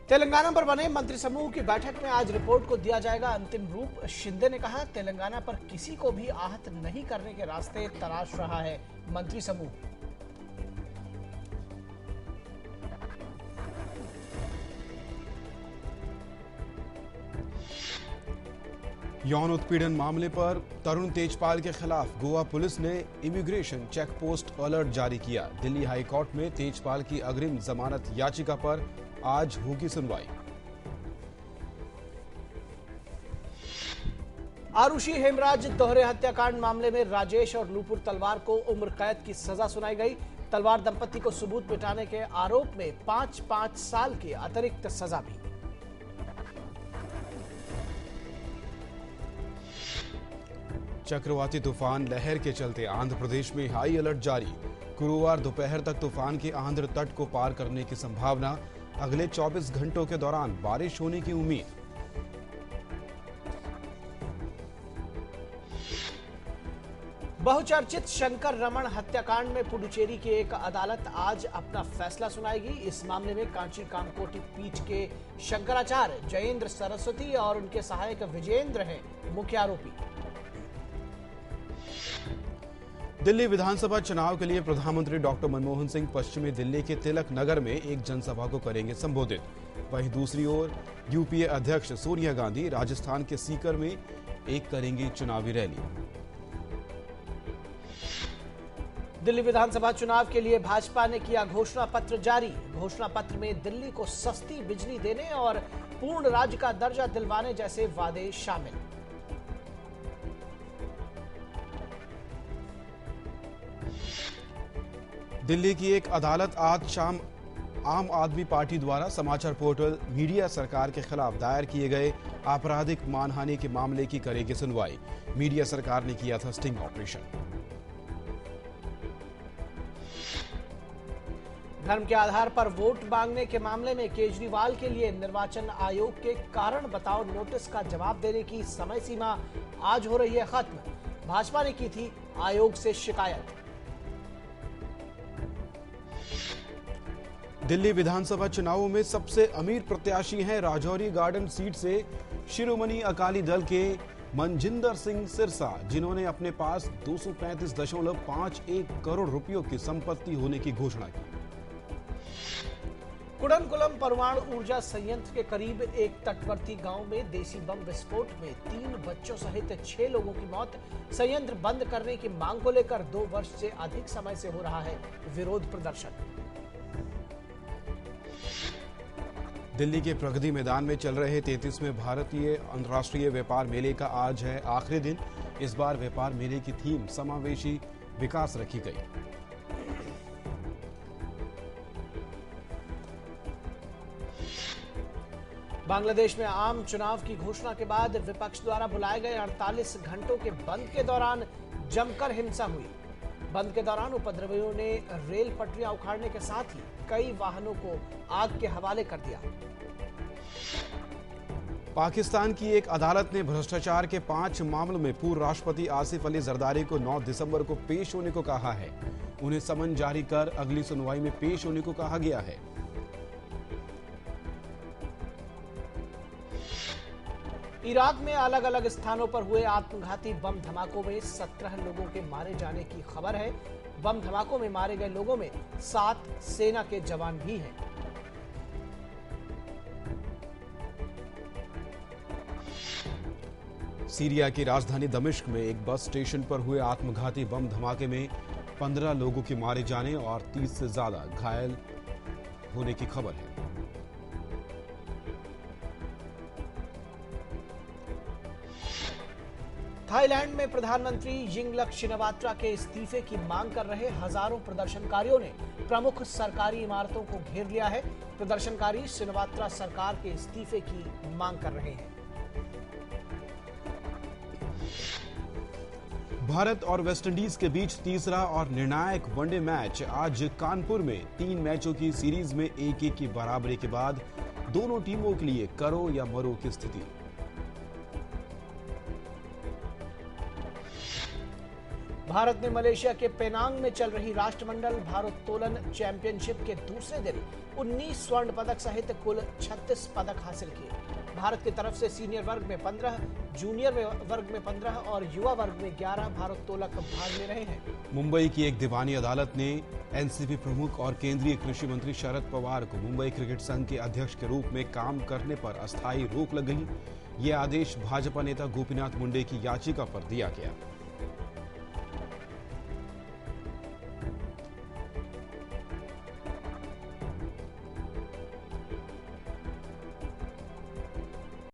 तेलंगाना पर बने मंत्री समूह की बैठक में आज रिपोर्ट को दिया जाएगा अंतिम रूप। शिंदे ने कहा, तेलंगाना पर किसी को भी आहत नहीं करने के रास्ते तलाश रहा है मंत्री समूह। यौन उत्पीड़न मामले पर तरुण तेजपाल के खिलाफ गोवा पुलिस ने इमिग्रेशन चेक पोस्ट अलर्ट जारी किया। दिल्ली हाई कोर्ट में तेजपाल की अग्रिम जमानत याचिका पर आज होगी सुनवाई। आरुषि हेमराज दोहरे हत्याकांड मामले में राजेश और नूपुर तलवार को उम्र कैद की सजा सुनाई गई। तलवार दंपति को सबूत मिटाने के आरोप में 5-5 साल की अतिरिक्त सजा भी। चक्रवाती तूफान लहर के चलते आंध्र प्रदेश में हाई अलर्ट जारी। गुरुवार दोपहर तक तूफान के आंध्र तट को पार करने की संभावना। अगले 24 घंटों के दौरान बारिश होने की उम्मीद। बहुचर्चित शंकर रमण हत्याकांड में पुडुचेरी की एक अदालत आज अपना फैसला सुनाएगी। इस मामले में कांची कामकोटी पीठ के शंकराचार्य जयेंद्र सरस्वती और उनके सहायक विजेंद्र हैं मुख्य आरोपी। दिल्ली विधानसभा चुनाव के लिए प्रधानमंत्री डॉक्टर मनमोहन सिंह पश्चिमी दिल्ली के तिलक नगर में एक जनसभा को करेंगे संबोधित। वहीं दूसरी ओर यूपीए अध्यक्ष सोनिया गांधी राजस्थान के सीकर में एक करेंगी चुनावी रैली। दिल्ली विधानसभा चुनाव के लिए भाजपा ने किया घोषणा पत्र जारी। घोषणा पत्र में दिल्ली को सस्ती बिजली देने और पूर्ण राज्य का दर्जा दिलवाने जैसे वादे शामिल। दिल्ली की एक अदालत आज शाम आम आदमी पार्टी द्वारा समाचार पोर्टल मीडिया सरकार के खिलाफ दायर किए गए आपराधिक मानहानि के मामले की करेगी सुनवाई। मीडिया सरकार ने किया था स्टिंग ऑपरेशन। धर्म के आधार पर वोट मांगने के मामले में केजरीवाल के लिए निर्वाचन आयोग के कारण बताओ नोटिस का जवाब देने की समय सीमा आज हो रही है खत्म। भाजपा ने की थी आयोग से शिकायत। दिल्ली विधानसभा चुनावों में सबसे अमीर प्रत्याशी हैं राजौरी गार्डन सीट से शिरोमणि अकाली दल के मनजिंदर सिंह सिरसा, जिन्होंने अपने पास 235.51 करोड़ रुपयों की संपत्ति होने की घोषणा की। कुडनकुलम परमाणु ऊर्जा संयंत्र के करीब एक तटवर्ती गांव में देसी बम विस्फोट में 3 बच्चों सहित 6 लोगों की मौत। संयंत्र बंद करने की मांग को लेकर 2 वर्ष से अधिक समय से हो रहा है विरोध प्रदर्शन। दिल्ली के प्रगति मैदान में चल रहे 33वें भारतीय अंतर्राष्ट्रीय व्यापार मेले का आज है आखिरी दिन। इस बार व्यापार मेले की थीम समावेशी विकास रखी गई। बांग्लादेश में आम चुनाव की घोषणा के बाद विपक्ष द्वारा बुलाए गए 48 घंटों के बंद के दौरान जमकर हिंसा हुई। बंद के दौरान उपद्रवियों ने रेल पटरियां उखाड़ने के साथ ही कई वाहनों को आग के हवाले कर दिया। पाकिस्तान की एक अदालत ने भ्रष्टाचार के 5 मामलों में पूर्व राष्ट्रपति आसिफ अली जरदारी को 9 दिसंबर को पेश होने को कहा है। उन्हें समन जारी कर अगली सुनवाई में पेश होने को कहा गया है। इराक में अलग अलग स्थानों पर हुए आत्मघाती बम धमाकों में 17 लोगों के मारे जाने की खबर है। बम धमाकों में मारे गए लोगों में 7 सेना के जवान भी हैं। सीरिया की राजधानी दमिश्क में एक बस स्टेशन पर हुए आत्मघाती बम धमाके में 15 लोगों के मारे जाने और 30 से ज्यादा घायल होने की खबर है। थाईलैंड में प्रधानमंत्री यिंगलक शिनावात्रा के इस्तीफे की मांग कर रहे हजारों प्रदर्शनकारियों ने प्रमुख सरकारी इमारतों को घेर लिया है। प्रदर्शनकारी शिनावात्रा सरकार के इस्तीफे की मांग कर रहे हैं। भारत और वेस्टइंडीज के बीच तीसरा और निर्णायक वनडे मैच आज कानपुर में 3 मैचों की सीरीज में 1-1 की बराबरी के बाद दोनों टीमों के लिए करो या मरो की स्थिति। भारत ने मलेशिया के पेनांग में चल रही राष्ट्रमंडल भारोत्तोलन चैंपियनशिप के दूसरे दिन 19 स्वर्ण पदक सहित कुल 36 पदक हासिल किए। भारत की तरफ से सीनियर वर्ग में 15, जूनियर वर्ग में 15 और युवा वर्ग में 11 भारोत्तोलक भाग ले रहे हैं। मुंबई की एक दीवानी अदालत ने एनसीपी प्रमुख और केंद्रीय कृषि मंत्री शरद पवार को मुंबई क्रिकेट संघ के अध्यक्ष के रूप में काम करने पर अस्थायी रोक लग गई। ये आदेश भाजपा नेता गोपीनाथ मुंडे की याचिका पर दिया गया।